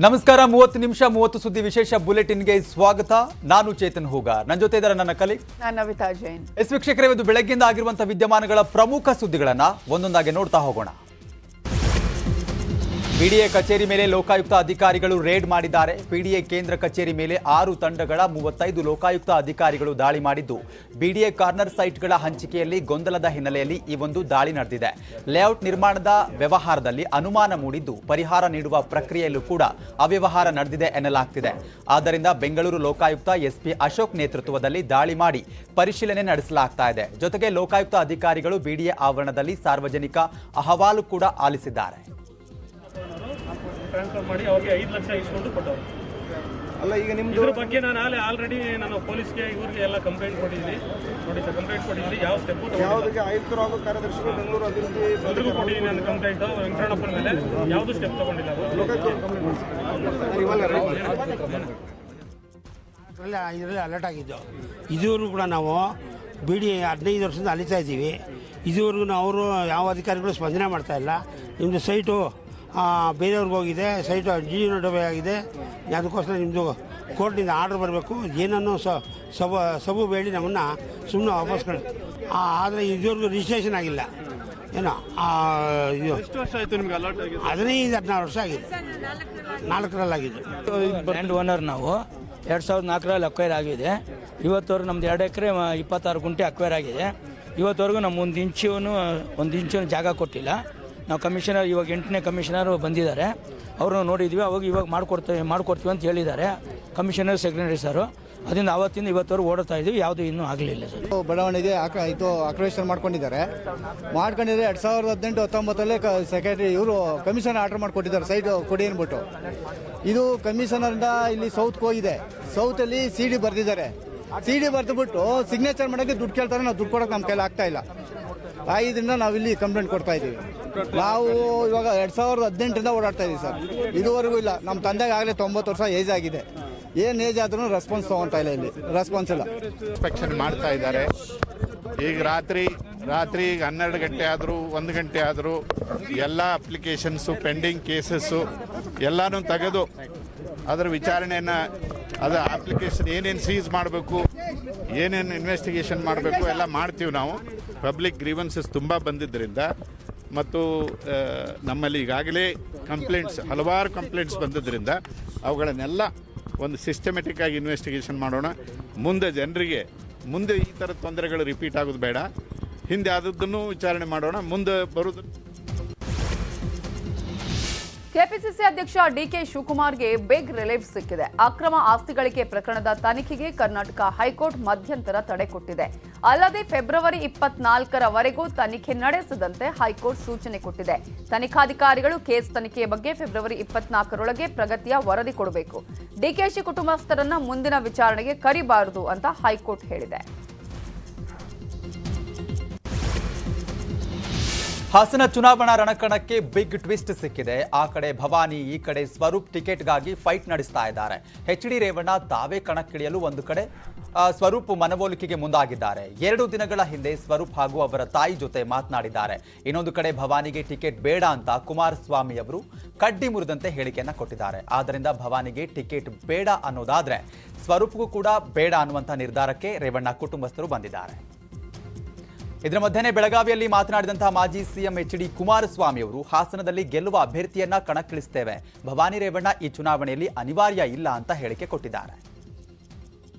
ನಮಸ್ಕಾರ 30 ನಿಮಿಷ 30 ಸುದ್ದಿ ವಿಶೇಷ ಬುಲೆಟಿನ್ಗೆ ಸ್ವಾಗತ. ನಾನು ಚೇತನ್ ಹೂಗಾರ್, ನನ್ನ ಜೊತೆ ಇದ್ದಾರೆ ನನ್ನ ಕಲೀಗ್ ನಾನು ನವಿತಾ ಜೈನ್. ವೀಕ್ಷಕರೇ, ಇದು ಬೆಳಗ್ಗೆಯಿಂದ ಆಗಿರುವಂತಹ ವಿದ್ಯಮಾನಗಳ ಪ್ರಮುಖ ಸುದ್ದಿಗಳನ್ನ ಒಂದೊಂದಾಗಿ ನೋಡ್ತಾ ಹೋಗೋಣ. ಪಿಡಿಎ ಕಚೇರಿ ಮೇಲೆ ಲೋಕಾಯುಕ್ತ ಅಧಿಕಾರಿಗಳು ರೇಡ್ ಮಾಡಿದ್ದಾರೆ. ಪಿಡಿಎ ಕೇಂದ್ರ ಕಚೇರಿ ಮೇಲೆ 6 ತಂಡಗಳ 35 ಲೋಕಾಯುಕ್ತ ಅಧಿಕಾರಿಗಳು ದಾಳಿ ಮಾಡಿದ್ದು, ಬಿಡಿಎ ಕಾರ್ನರ್ ಸೈಟ್ಗಳ ಹಂಚಿಕೆಯಲ್ಲಿ ಗೊಂದಲದ ಹಿನ್ನೆಲೆಯಲ್ಲಿ ಈ ಒಂದು ದಾಳಿ ನಡೆದಿದೆ. ಲೇಔಟ್ ನಿರ್ಮಾಣದ ವ್ಯವಹಾರದಲ್ಲಿ ಅನುಮಾನ ಮೂಡಿದ್ದು, ಪರಿಹಾರ ನೀಡುವ ಪ್ರಕ್ರಿಯೆಯಲ್ಲೂ ಕೂಡ ಅವ್ಯವಹಾರ ನಡೆದಿದೆ ಎನ್ನಲಾಗ್ತಿದೆ. ಆದ್ದರಿಂದ ಬೆಂಗಳೂರು ಲೋಕಾಯುಕ್ತ ಎಸ್ಪಿ ಅಶೋಕ್ ನೇತೃತ್ವದಲ್ಲಿ ದಾಳಿ ಮಾಡಿ ಪರಿಶೀಲನೆ ನಡೆಸಲಾಗ್ತಾ ಇದೆ. ಜೊತೆಗೆ ಲೋಕಾಯುಕ್ತ ಅಧಿಕಾರಿಗಳು ಬಿಡಿಎ ಆವರಣದಲ್ಲಿ ಸಾರ್ವಜನಿಕ ಅಹವಾಲು ಕೂಡ ಆಲಿಸಿದ್ದಾರೆ. ಟ್ರಾನ್ಸ್ಫರ್ ಮಾಡಿ ಅವರಿಗೆ 5 ಲಕ್ಷ ಇಸ್ಕೊಂಡು ಕೊಟ್ಟವರು. ಅಲ್ಲ, ಈಗ ನಿಮ್ದು ಇದ್ರ ಬಗ್ಗೆ ನಾನು ಆಲ್ರೆಡಿ ನಾನು ಪೊಲೀಸ್ಗೆ ಇವರಿಗೆ ಎಲ್ಲ ಕಂಪ್ಲೇಂಟ್ ಕೊಟ್ಟಿದ್ದೀನಿ. ನೋಡಿ ಸರ್, ಕಂಪ್ಲೇಂಟ್ ಕೊಟ್ಟಿದ್ದೀನಿ. ಯಾವ ಸ್ಟೆಪ್ ಯಾವುದಕ್ಕೆ ಆಯುಕ್ತರು ಹಾಗೂ ಕಾರ್ಯದರ್ಶಿಗಳು ಬೆಂಗಳೂರು ಅಭಿವೃದ್ಧಿ ಎಲ್ರಿಗೂ ಕೊಟ್ಟಿದ್ದೀನಿ ನಾನು ಕಂಪ್ಲೇಂಟ್. ವೆಂಕಟಣ್ಣಪ್ಪನ ಮೇಲೆ ಯಾವುದು ಸ್ಟೆಪ್ ತಗೊಂಡಿಲ್ಲ. ಇದರಲ್ಲಿ ಅಲರ್ಟ್ ಆಗಿದ್ದು. ಇದುವರೆಗೂ ಕೂಡ ನಾವು ಬಿಡಿ 15 ವರ್ಷದಿಂದ ಅಲಿತಾ ಇದ್ದೀವಿ. ಇದುವರೆಗೂ ಅವರು ಯಾವ ಅಧಿಕಾರಿಗಳು ಸ್ಪಂದನೆ ಮಾಡ್ತಾ ಇಲ್ಲ. ನಿಮ್ಮದು ಸೈಟು ಬೇರೆಯವ್ರಿಗೆ ಹೋಗಿದೆ, ಸೈಟು ಜೀವನ ಆಗಿದೆ, ಅದಕ್ಕೋಸ್ಕರ ನಿಮ್ಮದು ಕೋರ್ಟಿಂದ ಆರ್ಡರ್ ಬರಬೇಕು, ಏನನ್ನೂ ಸಬು ಬೇಡಿ ನಮ್ಮನ್ನು ಸುಮ್ಮನೆ ವಾಪಸ್ ಆದರೆ ಇದುವರೆಗೂ ರಿಜಿಸ್ಟ್ರೇಷನ್ ಆಗಿಲ್ಲ. ಏನೋ ಇದು ಎಷ್ಟು ವರ್ಷ ಆಯಿತು ನಿಮ್ಗೆ ಅಲರ್ಟ್ ಆಗಿದೆ? 15-16 ವರ್ಷ ಆಗಿದೆ. 4ರಲ್ಲಾಗಿದೆ. ಲ್ಯಾಂಡ್ ಓನರ್ ನಾವು 2004ರಲ್ಲಿ ಅಕ್ವೈರ್ ಆಗಿದೆ. ಇವತ್ತವರೆಗೂ ನಮ್ದು 2 ಎಕರೆ 26 ಗುಂಟೆ ಅಕ್ವೈರ್ ಆಗಿದೆ. ಇವತ್ತವರೆಗೂ ನಮ್ಮ ಒಂದು ಇಂಚು ಜಾಗ ಕೊಟ್ಟಿಲ್ಲ. ನಾವು ಕಮಿಷನರ್ ಇವಾಗ 8ನೇ ಕಮಿಷನರ್ ಬಂದಿದ್ದಾರೆ, ಅವ್ರನ್ನ ನೋಡಿದ್ವಿ. ಇವಾಗ ಮಾಡ್ಕೊಡ್ತೀವಿ ಅಂತ ಹೇಳಿದ್ದಾರೆ ಕಮಿಷನರ್ ಸೆಕ್ರೆಟರಿ ಸರ್. ಅದರಿಂದ ಆವತ್ತಿಂದ ಇವತ್ತವರೆಗೂ ಓಡುತ್ತಾ ಇದ್ದೀವಿ, ಯಾವುದೂ ಇನ್ನೂ ಆಗಲಿಲ್ಲ ಸರ್. ಬಡಾವಣೆಗೆ ಇದು ಅಕ್ರೇಷನ್ ಮಾಡ್ಕೊಂಡಿದ್ದಾರೆ. 2018-19 ಸೆಕ್ರೆಟರಿ ಇವರು ಕಮಿಷನರ್ ಆರ್ಡರ್ ಮಾಡಿಕೊಟ್ಟಿದ್ದಾರೆ ಸೈಟ್ ಕೊಡಿ ಅಂದ್ಬಿಟ್ಟು. ಇದು ಕಮಿಷನರಿಂದ ಇಲ್ಲಿ ಸೌತ್ಗೆ ಹೋಗಿದೆ. ಸೌತಲ್ಲಿ CD ಬರೆದಿದ್ದಾರೆ. CD ಬರೆದುಬಿಟ್ಟು ಸಿಗ್ನೇಚರ್ ಮಾಡೋಕ್ಕೆ ದುಡ್ಡು ಕೇಳ್ತಾರೆ. ನಾವು ದುಡ್ಡು ಕೊಡೋಕೆ ನಮ್ಮ ಕೈಲಿ ಆಗ್ತಾ ಇಲ್ಲ. ಇದರಿಂದ ನಾವಿಲ್ಲಿ ಕಂಪ್ಲೇಂಟ್ ಕೊಡ್ತಾ ಇದ್ದೀವಿ. ನಾವು ಇವಾಗ 2018ರಿಂದ ಓಡಾಡ್ತಾ ಇದ್ದೀವಿ ಸರ್. ಇದುವರೆಗೂ ಇಲ್ಲ. ನಮ್ಮ ತಂದೆಗೆ ಆಗಲೇ 90 ವರ್ಷ ಏಜ್ ಆಗಿದೆ. ಏನು ಏಜ್ ಆದ್ರೂ ರೆಸ್ಪಾನ್ಸ್ ತೊಗೊತಾ ಇಲ್ಲ. ಇಲ್ಲಿ ರೆಸ್ಪಾನ್ಸ್ ಇಲ್ಲ. ಇನ್ಸ್ಪೆಕ್ಷನ್ ಮಾಡ್ತಾ ಇದ್ದಾರೆ. ಈಗ ರಾತ್ರಿ 12 ಗಂಟೆ ಆದರೂ 1 ಗಂಟೆ ಆದರೂ ಎಲ್ಲ ಅಪ್ಲಿಕೇಶನ್ಸು, ಪೆಂಡಿಂಗ್ ಕೇಸಸ್ಸು ಎಲ್ಲನೂ ತೆಗೆದು ಅದರ ವಿಚಾರಣೆಯನ್ನು, ಅದು ಅಪ್ಲಿಕೇಶನ್ ಏನೇನು ಸೀಸ್ ಮಾಡಬೇಕು, ಏನೇನು ಇನ್ವೆಸ್ಟಿಗೇಷನ್ ಮಾಡಬೇಕು ಎಲ್ಲ ಮಾಡ್ತೀವಿ ನಾವು. ಪಬ್ಲಿಕ್ ಗ್ರೀವೆನ್ಸಸ್ ತುಂಬ ಬಂದಿದ್ದರಿಂದ ಮತ್ತು ನಮ್ಮಲ್ಲಿ ಈಗಾಗಲೇ ಹಲವಾರು ಕಂಪ್ಲೇಂಟ್ಸ್ ಬಂದಿದ್ದರಿಂದ ಅವುಗಳನ್ನೆಲ್ಲ ಒಂದು ಸಿಸ್ಟಮೆಟಿಕ್ ಆಗಿ ಇನ್ವೆಸ್ಟಿಗೇಷನ್ ಮಾಡೋಣ. ಮುಂದೆ ಜನರಿಗೆ ಈ ಥರ ತೊಂದರೆಗಳು ರಿಪೀಟ್ ಆಗೋದು ಬೇಡ. ಹಿಂದೆ ಆದದ್ದನ್ನು ವಿಚಾರಣೆ ಮಾಡೋಣ. ಮುಂದೆ ಬರೋದು. ಕೆಪಿಸಿಸಿ ಅಧ್ಯಕ್ಷ ಡಿಕೆ ಶಿವಕುಮಾರ್ಗೆ ಬಿಗ್ ರಿಲೀಫ್ ಸಿಕ್ಕಿದೆ. ಅಕ್ರಮ ಆಸ್ತಿ ಗಳಿಕೆ ಪ್ರಕರಣದ ತನಿಖೆಗೆ ಕರ್ನಾಟಕ ಹೈಕೋರ್ಟ್ ಮಧ್ಯಂತರ ತಡೆ ಕೊಟ್ಟಿದೆ. ಅಲ್ಲದೆ ಫೆಬ್ರವರಿ 24ರವರೆಗೂ ತನಿಖೆ ನಡೆಸದಂತೆ ಹೈಕೋರ್ಟ್ ಸೂಚನೆ ಕೊಟ್ಟಿದೆ. ತನಿಖಾಧಿಕಾರಿಗಳು ಕೇಸ್ ತನಿಖೆಯ ಬಗ್ಗೆ ಫೆಬ್ರವರಿ 24ರೊಳಗೆ ಪ್ರಗತಿಯ ವರದಿ ಕೊಡಬೇಕು. ಡಿಕೆಶಿ ಕುಟುಂಬಸ್ಥರನ್ನ ಮುಂದಿನ ವಿಚಾರಣೆಗೆ ಕರಿಬಾರದು ಅಂತ ಹೈಕೋರ್ಟ್ ಹೇಳಿದೆ. ಹಾಸನ ಚುನಾವಣಾ ರಣಕಣಕ್ಕೆ ಬಿಗ್ ಟ್ವಿಸ್ಟ್ ಸಿಕ್ಕಿದೆ. ಆ ಕಡೆ ಭವಾನಿ, ಈ ಕಡೆ ಸ್ವರೂಪ್ ಟಿಕೆಟ್ಗಾಗಿ ಫೈಟ್ ನಡೆಸ್ತಾ ಇದ್ದಾರೆ. HD ರೇವಣ್ಣ ತಾವೇ ಕಣಕ್ಕಿಳಿಯಲು ಒಂದು ಕಡೆ ಸ್ವರೂಪ್ ಮನವೊಲಿಕೆಗೆ ಮುಂದಾಗಿದ್ದಾರೆ. 2 ದಿನಗಳ ಹಿಂದೆ ಸ್ವರೂಪ್ ಹಾಗೂ ಅವರ ತಾಯಿ ಜೊತೆ ಮಾತನಾಡಿದ್ದಾರೆ. ಇನ್ನೊಂದು ಕಡೆ ಭವಾನಿಗೆ ಟಿಕೆಟ್ ಬೇಡ ಅಂತ ಕುಮಾರಸ್ವಾಮಿ ಅವರು ಕಡ್ಡಿ ಮುರಿದಂತೆ ಹೇಳಿಕೆಯನ್ನ ಕೊಟ್ಟಿದ್ದಾರೆ. ಆದ್ದರಿಂದ ಭವಾನಿಗೆ ಟಿಕೆಟ್ ಬೇಡ ಅನ್ನೋದಾದ್ರೆ ಸ್ವರೂಪ್ಗೂ ಕೂಡ ಬೇಡ ಅನ್ನುವಂಥ ನಿರ್ಧಾರಕ್ಕೆ ರೇವಣ್ಣ ಕುಟುಂಬಸ್ಥರು ಬಂದಿದ್ದಾರೆ. ಇದರ ಮಧ್ಯೆ ಬೆಳಗಾವಿಯಲ್ಲಿ ಮಾತನಾಡಿದಂತಹ ಮಾಜಿ ಸಿಎಂ HD ಕುಮಾರಸ್ವಾಮಿ ಅವರು ಹಾಸನದಲ್ಲಿ ಗೆಲ್ಲುವ ಅಭ್ಯರ್ಥಿಯನ್ನ ಕಣಕ್ಕಿಳಿಸುತ್ತೇವೆ, ಭವಾನಿ ರೇವಣ್ಣ ಈ ಚುನಾವಣೆಯಲ್ಲಿ ಅನಿವಾರ್ಯ ಇಲ್ಲ ಅಂತ ಹೇಳಿಕೆ ಕೊಟ್ಟಿದ್ದಾರೆ.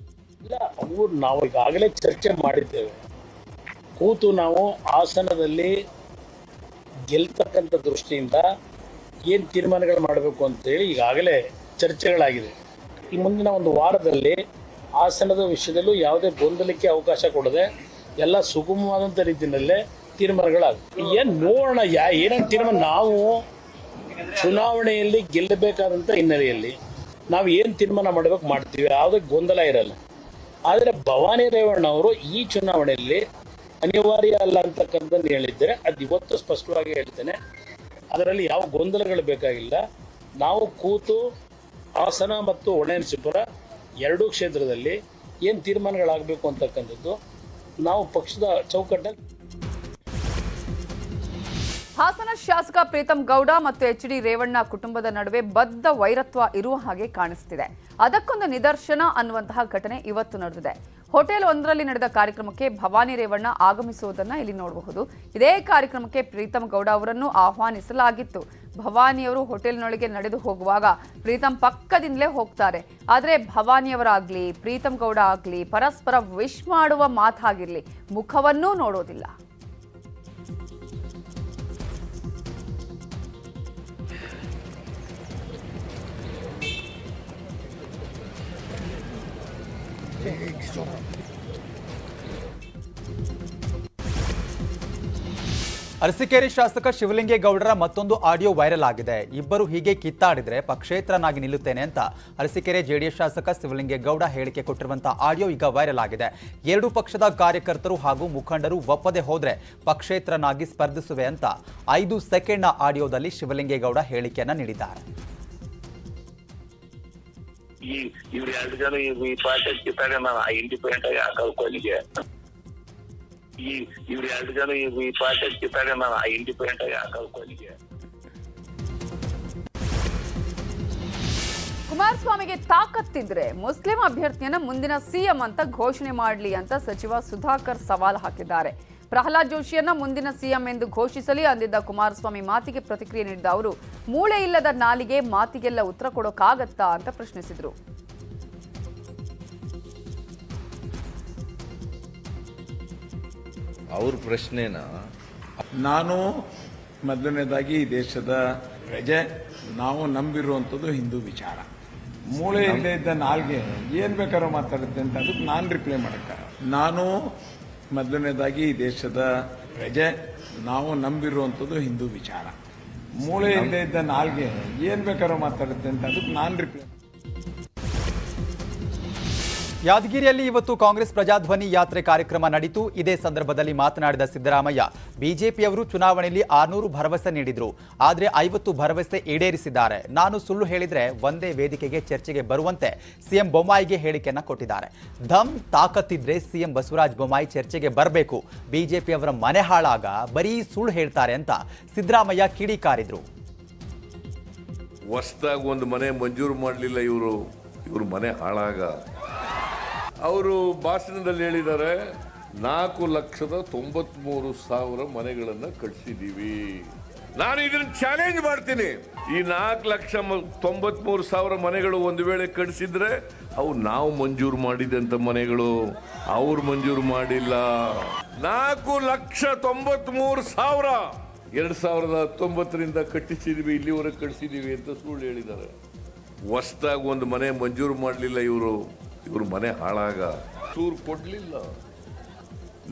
ನಾವು ಈಗಾಗಲೇ ಚರ್ಚೆ ಮಾಡಿದ್ದೇವೆ. ಕೂತು ನಾವು ಹಾಸನದಲ್ಲಿ ಗೆಲ್ತಕ್ಕಂಥ ದೃಷ್ಟಿಯಿಂದ ಏನು ತೀರ್ಮಾನಗಳು ಮಾಡಬೇಕು ಅಂತೇಳಿ ಈಗಾಗಲೇ ಚರ್ಚೆಗಳಾಗಿದೆ. ಈ ಮುಂದಿನ ಒಂದು ವಾರದಲ್ಲಿ ಹಾಸನದ ವಿಷಯದಲ್ಲೂ ಯಾವುದೇ ಗೊಂದಲಕ್ಕೆ ಅವಕಾಶ ಕೊಡದೆ ಎಲ್ಲ ಸುಗಮವಾದಂಥ ರೀತಿಯಲ್ಲೇ ತೀರ್ಮಾನಗಳಾಗುತ್ತೆ. ಏನು ನೋಡೋಣ ಏನೇನು ತೀರ್ಮಾನ. ನಾವು ಚುನಾವಣೆಯಲ್ಲಿ ಗೆಲ್ಲಬೇಕಾದಂಥ ಹಿನ್ನೆಲೆಯಲ್ಲಿ ನಾವು ಏನು ತೀರ್ಮಾನ ಮಾಡಬೇಕು ಮಾಡ್ತೀವಿ, ಯಾವುದೇ ಗೊಂದಲ ಇರಲ್ಲ. ಆದರೆ ಭವಾನಿ ರೇವಣ್ಣ ಅವರು ಈ ಚುನಾವಣೆಯಲ್ಲಿ ಅನಿವಾರ್ಯ ಅಲ್ಲ ಅಂತಕ್ಕಂಥದ್ದು ಹೇಳಿದ್ದಾರೆ. ಅದು ಇವತ್ತು ಸ್ಪಷ್ಟವಾಗಿ ಹೇಳ್ತೇನೆ. ಅದರಲ್ಲಿ ಯಾವ ಗೊಂದಲಗಳು ಬೇಕಾಗಿಲ್ಲ. ನಾವು ಕೂತು ಹಾಸನ ಮತ್ತು ಹೊಳೆನರಸೀಪುರ 2 ಕ್ಷೇತ್ರದಲ್ಲಿ ಏನು ತೀರ್ಮಾನಗಳಾಗಬೇಕು ಅಂತಕ್ಕಂಥದ್ದು ನಾವು ಪಕ್ಷದ ಚೌಕಟ್ಟಲ್ಲಿ ಹಾಸನ ಶಾಸಕ ಪ್ರೀತಂ ಗೌಡ ಮತ್ತು ಎಚ್.ಡಿ. ರೇವಣ್ಣ ಕುಟುಂಬದ ನಡುವೆ ಬದ್ಧ ವೈರತ್ವ ಇರುವ ಹಾಗೆ ಕಾಣಿಸ್ತಿದೆ. ಅದಕ್ಕೊಂದು ನಿದರ್ಶನ ಅನ್ನುವಂತಹ ಘಟನೆ ಇವತ್ತು ನಡೆದಿದೆ. ಹೋಟೆಲ್ ಒಂದರಲ್ಲಿ ನಡೆದ ಕಾರ್ಯಕ್ರಮಕ್ಕೆ ಭವಾನಿ ರೇವಣ್ಣ ಆಗಮಿಸುವುದನ್ನು ಇಲ್ಲಿ ನೋಡಬಹುದು. ಇದೇ ಕಾರ್ಯಕ್ರಮಕ್ಕೆ ಪ್ರೀತಂ ಗೌಡ ಅವರನ್ನು ಆಹ್ವಾನಿಸಲಾಗಿತ್ತು. ಭವಾನಿಯವರು ಹೋಟೆಲ್ನೊಳಗೆ ನಡೆದು ಹೋಗುವಾಗ ಪ್ರೀತಂ ಪಕ್ಕದಿಂದಲೇ ಹೋಗ್ತಾರೆ. ಆದರೆ ಭವಾನಿಯವರಾಗ್ಲಿ ಪ್ರೀತಂ ಗೌಡ ಆಗ್ಲಿ ಪರಸ್ಪರ ವಿಶ್ ಮಾಡುವ ಮಾತಾಗಿರ್ಲಿ ಮುಖವನ್ನೂ ನೋಡೋದಿಲ್ಲ. ಅರಸೀಕೆರೆ ಶಾಸಕ ಶಿವಲಿಂಗೇಗೌಡರ ಮತ್ತೊಂದು ಆಡಿಯೋ ವೈರಲ್ ಆಗಿದೆ. ಇಬ್ಬರು ಹೀಗೆ ಕಿತ್ತಾಡಿದ್ರೆ ಪಕ್ಷೇತರನಾಗಿ ನಿಲ್ಲುತ್ತೇನೆ ಅಂತ ಅರಸೀಕೆರೆ ಜೆಡಿಎಸ್ ಶಾಸಕ ಶಿವಲಿಂಗೇಗೌಡ ಹೇಳಿಕೆ ಕೊಟ್ಟಿರುವಂತಹ ಆಡಿಯೋ ಈಗ ವೈರಲ್ ಆಗಿದೆ. ಎರಡು ಪಕ್ಷದ ಕಾರ್ಯಕರ್ತರು ಹಾಗೂ ಮುಖಂಡರು ಒಪ್ಪದೆ ಹೋದ್ರೆ ಪಕ್ಷೇತರನಾಗಿ ಸ್ಪರ್ಧಿಸುವೆ ಅಂತ 5 ಸೆಕೆಂಡ್ನ ಆಡಿಯೋದಲ್ಲಿ ಶಿವಲಿಂಗೇಗೌಡ ಹೇಳಿಕೆಯನ್ನ ನೀಡಿದ್ದಾರೆ. ಇವ್ರು 2 ಜನ ಈ ಪಾರ್ಟಿ ಕಿತ್ತಾಗ ನಾನು ಇಂಡಿಪೆಂಡೆಂಟ್ ಆಗಿ ಹಾಕಲ್ ಕೊನೆಗೆ ಇವ್ರು 2 ಜನ ಈ ಪಾರ್ಟಿ ಕಿತ್ತಾಗ ನಾನು ಇಂಡಿಪೆಂಡೆಂಟ್ ಆಗಿ ಹಾಕಲ್ ಕೊನೆಗೆ. ಕುಮಾರಸ್ವಾಮಿಗೆ ತಾಕತ್ತಿದ್ರೆ ಮುಸ್ಲಿಂ ಅಭ್ಯರ್ಥಿಯನ್ನ ಮುಂದಿನ ಸಿಎಂ ಅಂತ ಘೋಷಣೆ ಮಾಡಲಿ ಅಂತ ಸಚಿವ ಸುಧಾಕರ್ ಸವಾಲ್ ಹಾಕಿದ್ದಾರೆ. ಪ್ರಹ್ಲಾದ್ ಜೋಶಿಯನ್ನ ಮುಂದಿನ ಸಿಎಂ ಎಂದು ಘೋಷಿಸಲಿ ಅಂದಿದ್ದ ಕುಮಾರಸ್ವಾಮಿ ಮಾತಿಗೆ ಪ್ರತಿಕ್ರಿಯೆ ನೀಡಿದ ಅವರು ಮೂಳೆ ಇಲ್ಲದ ನಾಲಿಗೆ ಮಾತಿಗೆಲ್ಲ ಉತ್ತರ ಕೊಡೋಕ್ಕಾಗತ್ತಾ ಅಂತ ಪ್ರಶ್ನಿಸಿದ್ರು. ಅವ್ರ ಪ್ರಶ್ನೆನ ನಾನು ಮೊದಲನೇದಾಗಿ ಈ ದೇಶದ ಪ್ರಜೆ, ನಾವು ನಂಬಿರುವಂಥದ್ದು ಹಿಂದೂ ವಿಚಾರ. ಮೂಳೆ ಇಲ್ಲದೆ ಇದ್ದ ನಾಲ್ಗೆ ಏನ್ ಬೇಕಾದ್ರೂ ಮಾತಾಡುತ್ತೆ ಅಂತ ಅದಕ್ಕೆ ನಾನು ರಿಪ್ಲೈ ಮಾಡಕ್ಕ. ನಾನು ಮೊದಲನೇದಾಗಿ ಈ ದೇಶದ ಪ್ರಜೆ, ನಾವು ನಂಬಿರುವಂಥದ್ದು ಹಿಂದೂ ವಿಚಾರ. ಮೂಳೆ ಇಲ್ಲದೆ ಇದ್ದ ನಾಲ್ಗೆ ಏನ್ ಬೇಕಾದ್ರೂ ಮಾತಾಡುತ್ತೆ ಅಂತ ಅದಕ್ಕೆ ನಾನು ರಿಪ್ಲೈ. ಯಾದಗಿರಿಯಲ್ಲಿ ಇವತ್ತು ಕಾಂಗ್ರೆಸ್ ಪ್ರಜಾಧ್ವನಿ ಯಾತ್ರೆ ಕಾರ್ಯಕ್ರಮ ನಡೆಯಿತು. ಇದೇ ಸಂದರ್ಭದಲ್ಲಿ ಮಾತನಾಡಿದ ಸಿದ್ದರಾಮಯ್ಯ, ಬಿಜೆಪಿಯವರು ಚುನಾವಣೆಯಲ್ಲಿ 600 ಭರವಸೆ ನೀಡಿದ್ರು, ಆದರೆ 50 ಭರವಸೆ ಈಡೇರಿಸಿದ್ದಾರೆ. ನಾನು ಸುಳ್ಳು ಹೇಳಿದ್ರೆ ಒಂದೇ ವೇದಿಕೆಗೆ ಚರ್ಚೆಗೆ ಬರುವಂತೆ ಸಿಎಂ ಬೊಮ್ಮಾಯಿಗೆ ಹೇಳಿಕೆಯನ್ನ ಕೊಟ್ಟಿದ್ದಾರೆ. ದಮ್ ತಾಕತ್ತಿದ್ರೆ ಸಿಎಂ ಬಸವರಾಜ ಬೊಮ್ಮಾಯಿ ಚರ್ಚೆಗೆ ಬರಬೇಕು. ಬಿಜೆಪಿಯವರ ಮನೆ ಹಾಳಾಗ ಬರೀ ಸುಳ್ಳು ಹೇಳ್ತಾರೆ ಅಂತ ಸಿದ್ದರಾಮಯ್ಯ ಕಿಡಿಕಾರಿದ್ರು. ಹೊಸದಾಗಿ ಒಂದು ಮನೆ ಮಂಜೂರು ಮಾಡಲಿಲ್ಲ ಇವರು ಮನೆ ಹಾಳಾಗ. ಅವರು ಭಾಷಣದಲ್ಲಿ ಹೇಳಿದ್ದಾರೆ 4,93,000 ಮನೆಗಳನ್ನು ಕಟ್ಟಿಸಿದ್ದೀವಿ. ನಾನು ಇದನ್ನು ಚಾಲೆಂಜ್ ಮಾಡ್ತೀನಿ. ಈ 4,93,000 ಮನೆಗಳು ಒಂದು ವೇಳೆ ಕಟ್ಟಿಸಿದ್ರೆ ಅವು ನಾವು ಮಂಜೂರು ಮಾಡಿದಂತ ಮನೆಗಳು, ಅವ್ರು ಮಂಜೂರು ಮಾಡಿಲ್ಲ. 4,93,000 2019ರಿಂದ ಕಟ್ಟಿಸಿದೀವಿ, ಇಲ್ಲಿವರೆಗೆ ಕಟ್ಟಿಸಿದೀವಿ ಅಂತ ಸುಳ್ಳು ಹೇಳಿದ್ದಾರೆ. ಹೊಸದಾಗಿ ಒಂದು ಮನೆ ಮಂಜೂರು ಮಾಡಲಿಲ್ಲ ಇವರು ಮನೆ ಹಾಳಾಗ. ಸೂರು ಕೊಡ್ಲಿಲ್ಲ.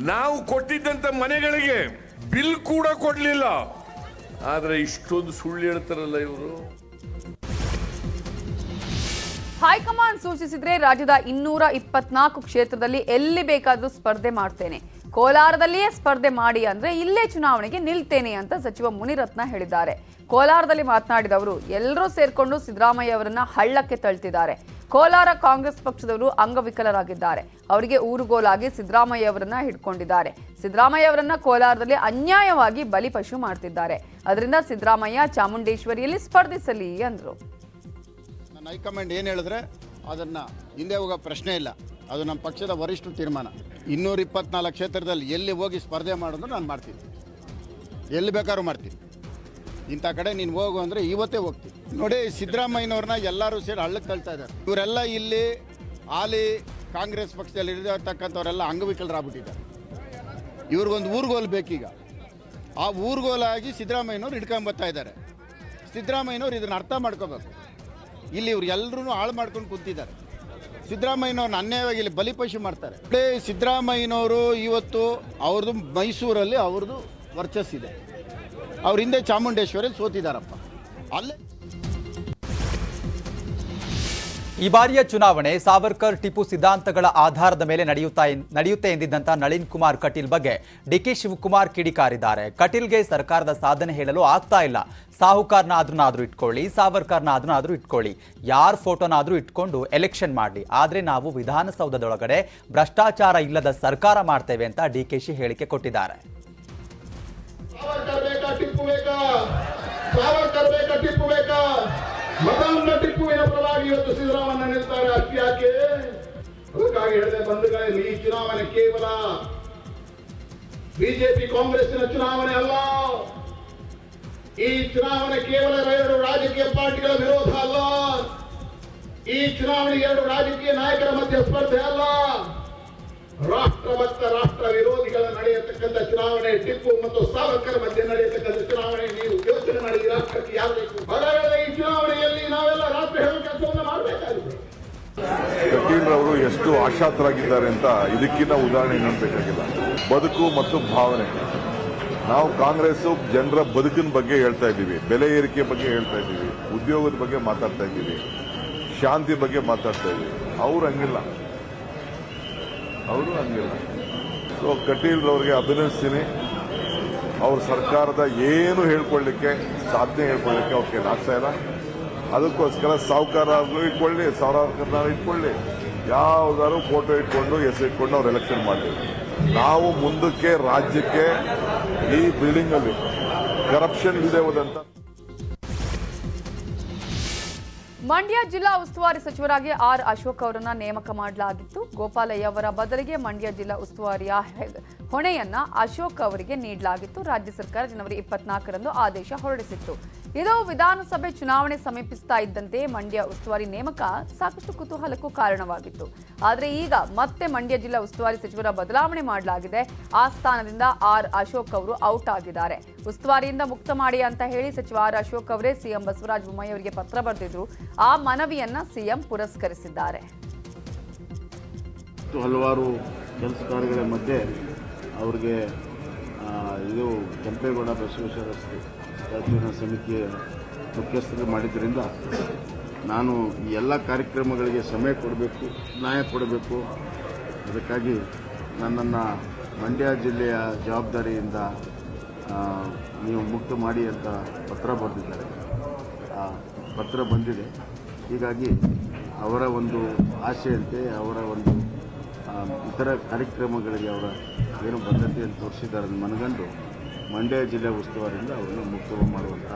ನಾವು ಕೊಟ್ಟಿದ್ದಂತ ಮನೆಗಳಿಗೆ ಬಿಲ್ ಕೂಡ ಕೊಡ್ಲಿಲ್ಲ. ಆದ್ರೆ ಇಷ್ಟೊಂದು ಸುಳ್ಳು ಹೇಳ್ತಾರಲ್ಲ ಇವರು. ಹೈಕಮಾಂಡ್ ಸೂಚಿಸಿದ್ರೆ ರಾಜ್ಯದ 224 ಕ್ಷೇತ್ರದಲ್ಲಿ ಎಲ್ಲಿ ಬೇಕಾದ್ರೂ ಸ್ಪರ್ಧೆ ಮಾಡ್ತೇನೆ, ಕೋಲಾರದಲ್ಲಿಯೇ ಸ್ಪರ್ಧೆ ಮಾಡಿ ಅಂದ್ರೆ ಇಲ್ಲೇ ಚುನಾವಣೆಗೆ ನಿಲ್ತೇನೆ ಅಂತ ಸಚಿವ ಮುನಿರತ್ನ ಹೇಳಿದ್ದಾರೆ. ಕೋಲಾರದಲ್ಲಿ ಮಾತನಾಡಿದ ಅವರು ಎಲ್ಲರೂ ಸೇರ್ಕೊಂಡು ಸಿದ್ದರಾಮಯ್ಯ ಅವರನ್ನ ಹಳ್ಳಕ್ಕೆ ತಳ್ತಿದ್ದಾರೆ. ಕೋಲಾರ ಕಾಂಗ್ರೆಸ್ ಪಕ್ಷದವರು ಅಂಗವಿಕಲರಾಗಿದ್ದಾರೆ, ಅವರಿಗೆ ಊರುಗೋಲಾಗಿ ಸಿದ್ದರಾಮಯ್ಯ ಅವರನ್ನ ಹಿಡ್ಕೊಂಡಿದ್ದಾರೆ. ಸಿದ್ದರಾಮಯ್ಯ ಅವರನ್ನ ಕೋಲಾರದಲ್ಲಿ ಅನ್ಯಾಯವಾಗಿ ಬಲಿಪಶು ಮಾಡ್ತಿದ್ದಾರೆ. ಅದರಿಂದ ಸಿದ್ದರಾಮಯ್ಯ ಚಾಮುಂಡೇಶ್ವರಿಯಲ್ಲಿ ಸ್ಪರ್ಧಿಸಲಿ ಅಂದ್ರು. ನನ್ನ ಹೈಕಮಾಂಡ್ ಏನು ಹೇಳಿದ್ರೆ ಅದನ್ನ ಹಿಂದೆ ಹೋಗೋ ಪ್ರಶ್ನೆ ಇಲ್ಲ. ಅದು ನಮ್ಮ ಪಕ್ಷದ ವರಿಷ್ಠ ತೀರ್ಮಾನ. 224 ಕ್ಷೇತ್ರದಲ್ಲಿ ಎಲ್ಲಿ ಹೋಗಿ ಸ್ಪರ್ಧೆ ಮಾಡಿದ್ರು ನಾನು ಮಾಡ್ತೀನಿ, ಎಲ್ಲಿ ಬೇಕಾದ್ರೂ ಮಾಡ್ತೀನಿ. ಇಂಥ ಕಡೆ ನೀನು ಹೋಗು ಅಂದರೆ ಇವತ್ತೇ ಹೋಗ್ತೀನಿ. ನೋಡಿ, ಸಿದ್ದರಾಮಯ್ಯನವ್ರನ್ನ ಎಲ್ಲರೂ ಸೇರಿ ಹಳ್ಳಕ್ಕೆ ತಳ್ತಾ ಇದ್ದಾರೆ. ಇವರೆಲ್ಲ ಇಲ್ಲಿ ಹಾಲಿ ಕಾಂಗ್ರೆಸ್ ಪಕ್ಷದಲ್ಲಿ ಇರತಕ್ಕಂಥವರೆಲ್ಲ ಅಂಗವಿಕಲರಾಗ್ಬಿಟ್ಟಿದ್ದಾರೆ. ಇವ್ರಿಗೊಂದು ಊರುಗೋಲು ಬೇಕೀಗ. ಆ ಊರುಗೋಲಾಗಿ ಸಿದ್ದರಾಮಯ್ಯನವ್ರು ಹಿಡ್ಕೊಂಬತ್ತಾ ಇದ್ದಾರೆ. ಸಿದ್ದರಾಮಯ್ಯನವ್ರು ಇದನ್ನು ಅರ್ಥ ಮಾಡ್ಕೋಬೇಕು. ಇಲ್ಲಿ ಇವ್ರು ಎಲ್ಲರೂ ಹಾಳು ಮಾಡ್ಕೊಂಡು ಕೂತಿದ್ದಾರೆ. ಸಿದ್ದರಾಮಯ್ಯನವ್ರನ್ನ ಅನ್ಯಾಯವಾಗಿ ಇಲ್ಲಿ ಬಲಿಪಶು ಮಾಡ್ತಾರೆ. ಸಿದ್ದರಾಮಯ್ಯನವರು ಇವತ್ತು ಅವ್ರದ್ದು ಮೈಸೂರಲ್ಲಿ ಅವ್ರದ್ದು ವರ್ಚಸ್ಸಿದೆ. ಅವ್ರ ಹಿಂದೆ ಚಾಮುಂಡೇಶ್ವರಿಯಲ್ಲಿ ಸೋತಿದ್ದಾರಪ್ಪ. ಅಲ್ಲೇ ಈ ಬಾರಿಯ ಚುನಾವಣೆ ಸಾವರ್ಕರ್ ಟಿಪ್ಪು ಸಿದ್ಧಾಂತಗಳ ಆಧಾರದ ಮೇಲೆ ನಡೆಯುತ್ತೆ ಎಂದಿದ್ದಂತ ನಳಿನ್ ಕುಮಾರ್ ಕಟೀಲ್ ಬಗ್ಗೆ ಡಿಕೆ ಶಿವಕುಮಾರ್ ಕಿಡಿಕಾರಿದ್ದಾರೆ. ಕಟೀಲ್ಗೆ ಸರ್ಕಾರದ ಸಾಧನೆ ಹೇಳಲು ಆಗ್ತಾ ಇಲ್ಲ. ಸಾಹುಕಾರನಾದ್ರೂ ಇಟ್ಕೊಳ್ಳಿ, ಸಾವರ್ಕರ್ನಾದ್ರೂ ಇಟ್ಕೊಳ್ಳಿ, ಯಾರ ಫೋಟೋನಾದ್ರೂ ಇಟ್ಕೊಂಡು ಎಲೆಕ್ಷನ್ ಮಾಡಲಿ, ಆದ್ರೆ ನಾವು ವಿಧಾನಸೌಧದೊಳಗಡೆ ಭ್ರಷ್ಟಾಚಾರ ಇಲ್ಲದ ಸರ್ಕಾರ ಮಾಡ್ತೇವೆ ಅಂತ ಡಿಕೆಶಿ ಹೇಳಿಕೆ ಕೊಟ್ಟಿದ್ದಾರೆ. ಸಾವರ್ಕರ್ ಬೇಕಾ ಟಿಪ್ಪು ಬೇಕಾ? ಸಾವರ್ಕರ್ ಬೇಕಾ ಟಿಪ್ಪು ಬೇಕಾ? ಮತಾಂಧ ಟಿಪ್ಪುವಿನ ಪರವಾಗಿ ಇವತ್ತು ಸಿದ್ದರಾಮಯ್ಯ ನಿಲ್ತಾರೆ. ಅಷ್ಟು ಯಾಕೆ? ಅದಕ್ಕಾಗಿ ಹೇಳಿದೆ ಬಂಧುಗಳೇ, ಈ ಚುನಾವಣೆ ಕೇವಲ ಬಿಜೆಪಿ ಕಾಂಗ್ರೆಸ್ಸಿನ ಚುನಾವಣೆ ಅಲ್ಲ. ಈ ಚುನಾವಣೆ ಕೇವಲ 2 ರಾಜಕೀಯ ಪಾರ್ಟಿಗಳ ವಿರೋಧ ಅಲ್ಲ. ಈ ಚುನಾವಣೆ 2 ರಾಜಕೀಯ ನಾಯಕರ ಮಧ್ಯೆ ಸ್ಪರ್ಧೆ ಅಲ್ಲ. ರಾಷ್ಟ್ರಭಕ್ತ ರಾಷ್ಟ್ರ ವಿರೋಧಿಗಳ ನಡೆಯತಕ್ಕಂಥ ಚುನಾವಣೆ, ಟಿಪ್ಪು ಮತ್ತು ಸಾವರ್ಕರ್ ಮಧ್ಯೆ ನಡೆಯತಕ್ಕಂಥ ಚುನಾವಣೆ. ನೀವು ಯೋಚನೆ ಮಾಡಿ, ರಾಷ್ಟ್ರಕ್ಕೆ ಯಾವ ಬೇಕು? ಬರಗಾಲದ ಈ ಚುನಾವಣೆಯಲ್ಲಿ ನಾವೆಲ್ಲ ರಾತ್ರಿ ಹೇಳುವ ಕೆಲಸವನ್ನು ಮಾಡಬೇಕಾಗಿದೆ. ಕಟೀಲ್ ಅವರು ಎಷ್ಟು ಆಶಾತರಾಗಿದ್ದಾರೆ ಅಂತ ಇದಕ್ಕಿಂತ ಉದಾಹರಣೆ ನೋಡಬೇಕಾಗಿಲ್ಲ. ಬದುಕು ಮತ್ತು ಭಾವನೆ. ನಾವು ಕಾಂಗ್ರೆಸ್ ಜನರ ಬದುಕಿನ ಬಗ್ಗೆ ಹೇಳ್ತಾ ಇದ್ದೀವಿ, ಬೆಲೆ ಏರಿಕೆ ಬಗ್ಗೆ ಹೇಳ್ತಾ ಇದ್ದೀವಿ, ಉದ್ಯೋಗದ ಬಗ್ಗೆ ಮಾತಾಡ್ತಾ ಇದ್ದೀವಿ, ಶಾಂತಿ ಬಗ್ಗೆ ಮಾತಾಡ್ತಾ ಇದ್ದೀವಿ. ಅವರು ಹಂಗಿಲ್ಲ. ಸೊ ಕಟೀಲ್ ಅವರಿಗೆ ಅಭಿನಂದಿಸ್ತೀನಿ. ಅವ್ರ ಸರ್ಕಾರದ ಏನು ಹೇಳ್ಕೊಳ್ಳಿಕ್ಕೆ ಸಾಧನೆ ಹೇಳ್ಕೊಳ್ಳಿಕ್ಕೆ ಅವ್ರ ಕೈಲಿ ಆಗ್ತಾ ಇಲ್ಲ. ಅದಕ್ಕೋಸ್ಕರ ಸಾಹುಕಾರ ಇಟ್ಕೊಳ್ಳಿ, ಸಾಹುಕಾರನ ಇಟ್ಕೊಳ್ಳಿ, ಯಾವ್ದಾದ್ರು ಫೋಟೋ ಇಟ್ಕೊಂಡು ಹೆಸರು ಇಟ್ಕೊಂಡು ಅವ್ರು ಎಲೆಕ್ಷನ್ ಮಾಡಲಿ. ನಾವು ಮುಂದಕ್ಕೆ ರಾಜ್ಯಕ್ಕೆ ಈ ಬಿಲ್ಡಿಂಗ್ ಅಲ್ಲಿ ಕರಪ್ಷನ್ ಇಲ್ಲದೆ ಹೋದಂತ. ಮಂಡ್ಯ ಜಿಲ್ಲಾ ಉಸ್ತುವಾರಿ ಸಚಿವರಾಗಿ ಆರ್ ಅಶೋಕ್ ಅವರನ್ನ ನೇಮಕ ಮಾಡಲಾಗಿತ್ತು. ಗೋಪಾಲಯ್ಯ ಅವರ ಬದಲಿಗೆ ಮಂಡ್ಯ ಜಿಲ್ಲಾ ಉಸ್ತುವಾರಿಯ ಹೊಣೆಯನ್ನ ಅಶೋಕ್ ಅವರಿಗೆ ನೀಡಲಾಗಿತ್ತು. ರಾಜ್ಯ ಸರ್ಕಾರ ಜನವರಿ 24ರಂದು ಆದೇಶ ಹೊರಡಿಸಿತ್ತು. ಇದು ವಿಧಾನಸಭೆ ಚುನಾವಣೆ ಸಮೀಪಿಸ್ತಾ ಇದ್ದಂತೆ ಮಂಡ್ಯ ಉಸ್ತುವಾರಿ ನೇಮಕ ಸಾಕಷ್ಟು ಕುತೂಹಲಕ್ಕೂ ಕಾರಣವಾಗಿತ್ತು. ಆದರೆ ಈಗ ಮತ್ತೆ ಮಂಡ್ಯ ಜಿಲ್ಲಾ ಉಸ್ತುವಾರಿ ಸಚಿವರ ಬದಲಾವಣೆ ಮಾಡಲಾಗಿದೆ. ಆ ಸ್ಥಾನದಿಂದ ಆರ್ ಅಶೋಕ್ ಅವರು ಔಟ್ ಆಗಿದ್ದಾರೆ. ಉಸ್ತುವಾರಿಯಿಂದ ಮುಕ್ತ ಮಾಡಿ ಅಂತ ಹೇಳಿ ಸಚಿವ ಆರ್ ಅಶೋಕ್ ಅವರೇ ಸಿಎಂ ಬಸವರಾಜ ಬೊಮ್ಮಾಯಿ ಅವರಿಗೆ ಪತ್ರ ಬರೆದಿದ್ರು. ಆ ಮನವಿಯನ್ನ ಸಿಎಂ ಪುರಸ್ಕರಿಸಿದ್ದಾರೆ. ಹಲವಾರು ಕೆಲಸ ಕಾರ್ಯಗಳ ಮಧ್ಯೆ ಅವರಿಗೆ ಇದು ಕೆಂಪೇಗೌಡ ಬಸವೇಶ್ವರ ರಸ್ತೆ ರಾಜ್ಯ ಸಮಿತಿಯ ಮುಖ್ಯಸ್ಥರು ಮಾಡಿದ್ದರಿಂದ ನಾನು ಈ ಎಲ್ಲ ಕಾರ್ಯಕ್ರಮಗಳಿಗೆ ಸಮಯ ಕೊಡಬೇಕು, ನ್ಯಾಯ ಕೊಡಬೇಕು. ಅದಕ್ಕಾಗಿ ನನ್ನನ್ನು ಮಂಡ್ಯ ಜಿಲ್ಲೆಯ ಜವಾಬ್ದಾರಿಯಿಂದ ನೀವು ಮುಕ್ತ ಮಾಡಿ ಅಂತ ಪತ್ರ ಬರೆದಿದ್ದಾರೆ. ಪತ್ರ ಬಂದಿದೆ. ಹೀಗಾಗಿ ಅವರ ಒಂದು ಆಶೆಯಂತೆ ಅವರ ಒಂದು ಇತರ ಕಾರ್ಯಕ್ರಮಗಳಿಗೆ ಅವರ ಏನು ಬದ್ಧತೆಯನ್ನು ತೋರಿಸಿದ್ದಾರೆ ಮನಗಂಡು ಮಂಡ್ಯ ಜಿಲ್ಲೆ ಉಸ್ತುವಾರಿಯಿಂದ ಅವರನ್ನು ಮುಕ್ತ ಮಾಡುವಂಥ